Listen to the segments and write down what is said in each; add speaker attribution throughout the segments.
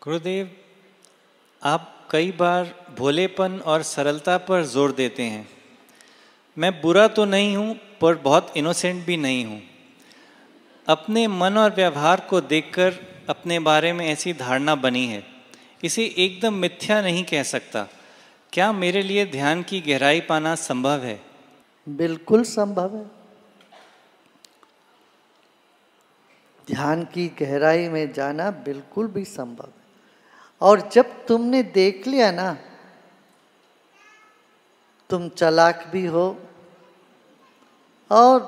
Speaker 1: गुरुदेव, आप कई बार भोलेपन और सरलता पर जोर देते हैं। मैं बुरा तो नहीं हूँ, पर बहुत इनोसेंट भी नहीं हूँ। अपने मन और व्यवहार को देखकर अपने बारे में ऐसी धारणा बनी है। इसे एकदम मिथ्या नहीं कह सकता। क्या मेरे लिए ध्यान की गहराई पाना संभव है?
Speaker 2: बिल्कुल संभव है। ध्यान की गहराई में जाना बिल्कुल भी संभव है। और जब तुमने देख लिया ना, तुम चालाक भी हो और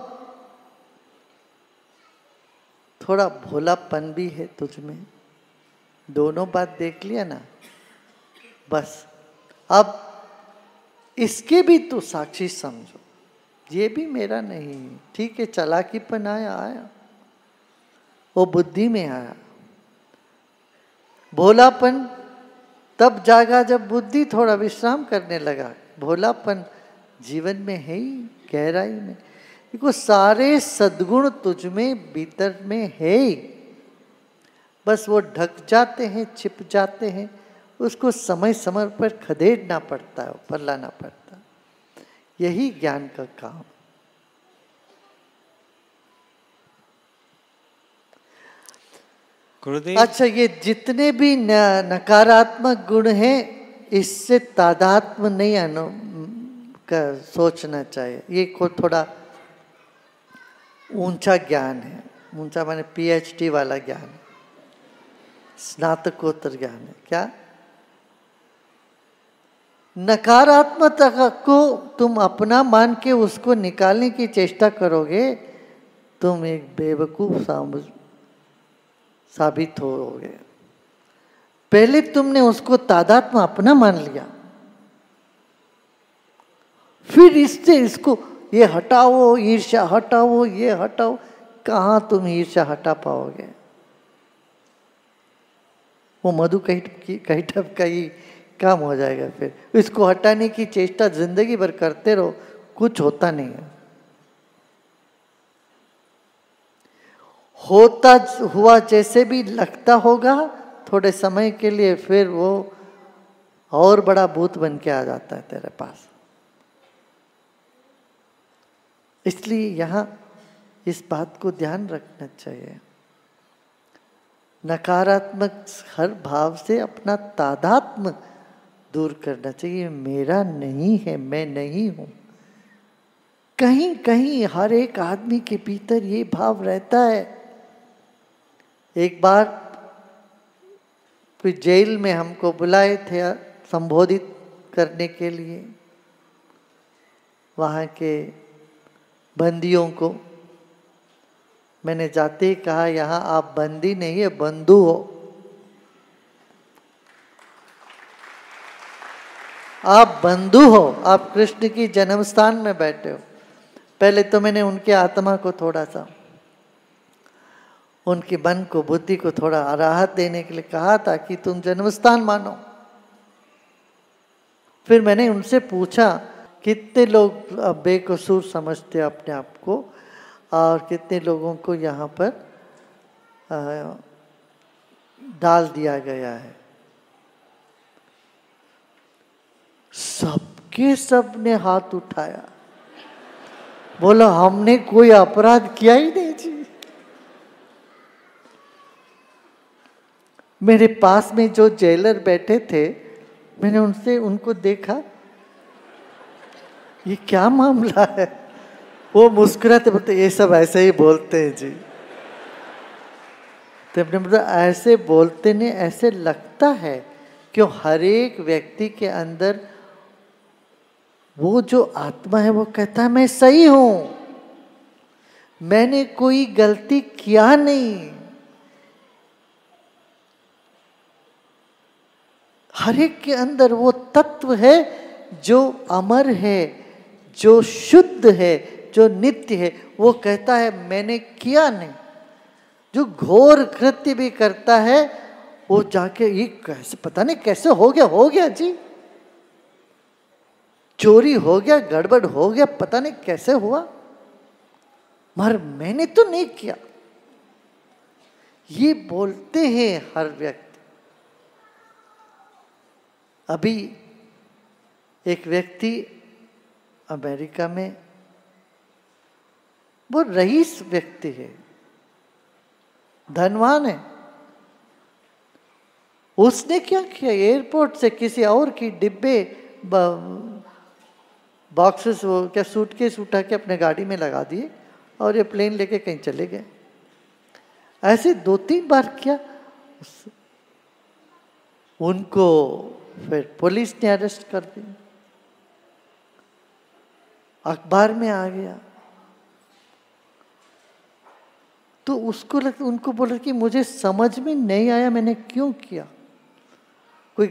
Speaker 2: थोड़ा भोलापन भी है तुझ में, दोनों बात देख लिया ना, बस अब इसके भी तो साक्षी समझो। ये भी मेरा नहीं, ठीक है, चालाकीपन आया, वो बुद्धि में आया। भोलापन तब जागा जब बुद्धि थोड़ा विश्राम करने लगा। भोलापन जीवन में है ही, गहराई में। देखो, सारे सद्गुण तुझ में भीतर में है ही, बस वो ढक जाते हैं, छिप जाते हैं। उसको समय समय पर खदेड़ना पड़ता है, ऊपर लाना पड़ता है। यही ज्ञान का काम।
Speaker 1: गुरुदेव,
Speaker 2: अच्छा, ये जितने भी नकारात्मक गुण हैं, इससे तादात्म्य नहीं कर सोचना चाहिए। ये को थोड़ा ऊंचा ज्ञान है। ऊंचा माने PhD वाला ज्ञान, स्नातकोत्तर ज्ञान है। क्या नकारात्मकता को तुम अपना मान के उसको निकालने की चेष्टा करोगे, तुम एक बेवकूफ साबित होगे। पहले तुमने उसको तादात्म्य अपना मान लिया, फिर इससे इसको ये हटाओ, ईर्ष्या हटाओ, ये हटाओ। कहाँ तुम ईर्ष्या हटा पाओगे? वो मधु कैटभ का ही काम हो जाएगा। फिर इसको हटाने की चेष्टा जिंदगी भर करते रहो, कुछ होता नहीं है। होता हुआ जैसे भी लगता होगा थोड़े समय के लिए, फिर वो और बड़ा भूत बन के आ जाता है तेरे पास। इसलिए यहाँ इस बात को ध्यान रखना चाहिए। नकारात्मक हर भाव से अपना तादात्म्य दूर करना चाहिए। मेरा नहीं है, मैं नहीं हूं। कहीं कहीं हर एक आदमी के भीतर ये भाव रहता है। एक बार कोई जेल में हमको बुलाए थे संबोधित करने के लिए, वहाँ के बंदियों को। मैंने जाते ही कहा, यहाँ आप बंदी नहीं है, बंधु हो। आप बंधु हो, आप कृष्ण की जन्म स्थान में बैठे हो। पहले तो मैंने उनके आत्मा को थोड़ा सा, उनके मन को, बुद्धि को थोड़ा राहत देने के लिए कहा था कि तुम जन्म स्थान मानो। फिर मैंने उनसे पूछा, कितने लोग बेकसूर समझते अपने आप को और कितने लोगों को यहाँ पर डाल दिया गया है? सबके सब ने हाथ उठाया, बोला हमने कोई अपराध किया ही नहीं जी। मेरे पास में जो जेलर बैठे थे, मैंने उनको देखा, ये क्या मामला है? वो मुस्कुराते बोलते, ये सब ऐसे ही बोलते हैं जी। तो अपने मतलब ऐसे बोलते ने, ऐसे लगता है कि हर एक व्यक्ति के अंदर वो जो आत्मा है वो कहता है मैं सही हूं, मैंने कोई गलती किया नहीं। हर एक के अंदर वो तत्व है जो अमर है, जो शुद्ध है, जो नित्य है। वो कहता है मैंने किया नहीं। जो घोर कृत्य भी करता है, वो जाके ये कैसे, पता नहीं कैसे हो गया जी, चोरी हो गया, गड़बड़ हो गया, पता नहीं कैसे हुआ, मगर मैंने तो नहीं किया। ये बोलते हैं हर व्यक्ति। अभी एक व्यक्ति अमेरिका में, वो रईस व्यक्ति है, धनवान है, उसने क्या किया, एयरपोर्ट से किसी और की डिब्बे बॉक्सेस, वो क्या सूटकेस उठा के अपने गाड़ी में लगा दिए और ये प्लेन लेके कहीं चले गए। ऐसे 2-3 बार किया। उनको फिर पुलिस ने अरेस्ट कर दिया, अखबार में आ गया। तो उसको उनको बोला कि मुझे समझ में नहीं आया मैंने क्यों किया। कोई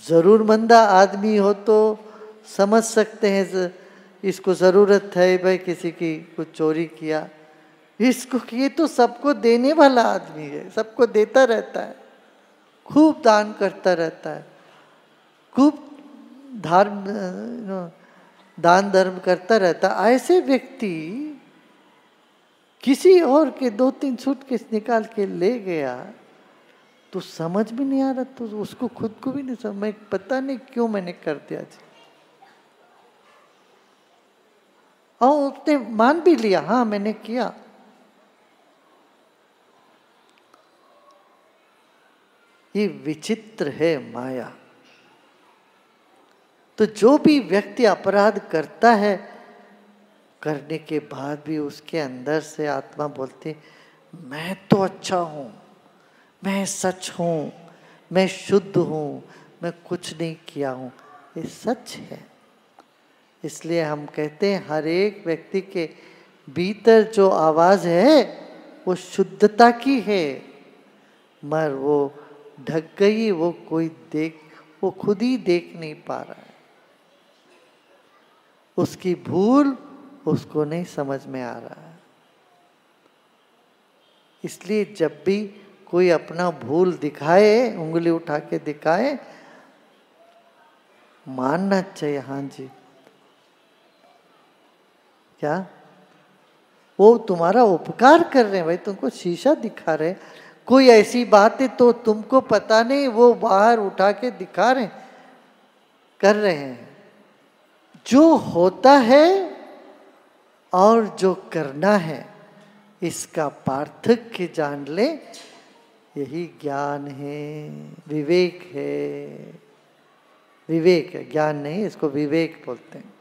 Speaker 2: जरूरतमंदा आदमी हो तो समझ सकते हैं, इसको ज़रूरत है भाई, किसी की कुछ चोरी किया, इसको, ये तो सबको देने वाला आदमी है, सबको देता रहता है, खूब दान करता रहता है, खूब दान धर्म करता रहता है। ऐसे व्यक्ति किसी और के 2-3 सूटकेस निकाल के ले गया तो समझ में नहीं आ रहा, तो उसको खुद को भी नहीं समझ, पता नहीं क्यों मैंने कर दिया जी। और उसने मान भी लिया, हाँ मैंने किया। ये विचित्र है माया। तो जो भी व्यक्ति अपराध करता है, करने के बाद भी उसके अंदर से आत्मा बोलती मैं तो अच्छा हूँ, मैं सच हूँ, मैं शुद्ध हूँ, मैं कुछ नहीं किया हूँ, ये सच है। इसलिए हम कहते हैं हर एक व्यक्ति के भीतर जो आवाज़ है वो शुद्धता की है, मगर वो ढक गई, वो खुद ही देख नहीं पा रहा है, उसकी भूल उसको नहीं समझ में आ रहा है। इसलिए जब भी कोई अपना भूल दिखाए, उंगली उठा के दिखाए, मानना चाहिए, हाँ जी, क्या वो तुम्हारा उपकार कर रहे हैं भाई, तुमको शीशा दिखा रहे, कोई ऐसी बात है तो तुमको पता नहीं, वो बाहर उठा के दिखा रहे, कर रहे हैं। जो होता है और जो करना है, इसका पार्थक्य जान ले, यही ज्ञान है, विवेक है। विवेक है, ज्ञान नहीं, इसको विवेक बोलते हैं।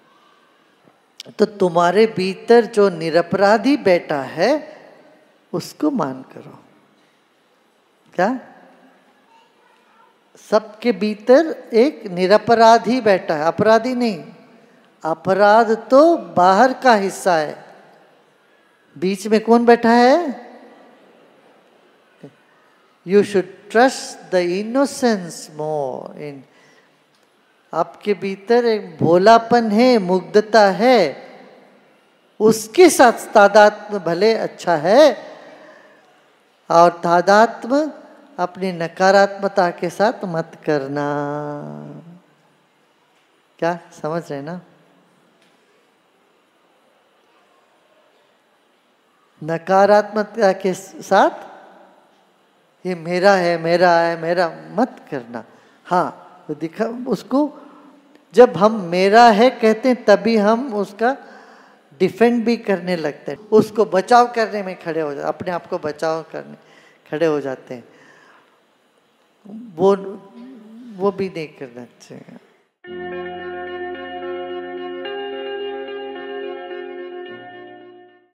Speaker 2: तो तुम्हारे भीतर जो निरपराधी बैठा है उसको मान करो। क्या? सबके भीतर एक निरपराधी बैठा है, अपराधी नहीं। अपराध तो बाहर का हिस्सा है, बीच में कौन बैठा है? You should trust the innocence more in. आपके भीतर एक भोलापन है, मुग्धता है, उसके साथ तादात्म्य भले अच्छा है, और तादात्म्य अपनी नकारात्मकता के साथ मत करना। क्या समझ रहे ना? नकारात्मकता के साथ ये मेरा है, मेरा है, मेरा मत करना। हाँ, तो दिखा उसको, जब हम मेरा है कहते हैं तभी हम उसका डिफेंड भी करने लगते हैं, उसको बचाव करने में खड़े हो जाते, अपने आप को बचाव करने खड़े हो जाते हैं। वो भी नहीं करना चाहिए।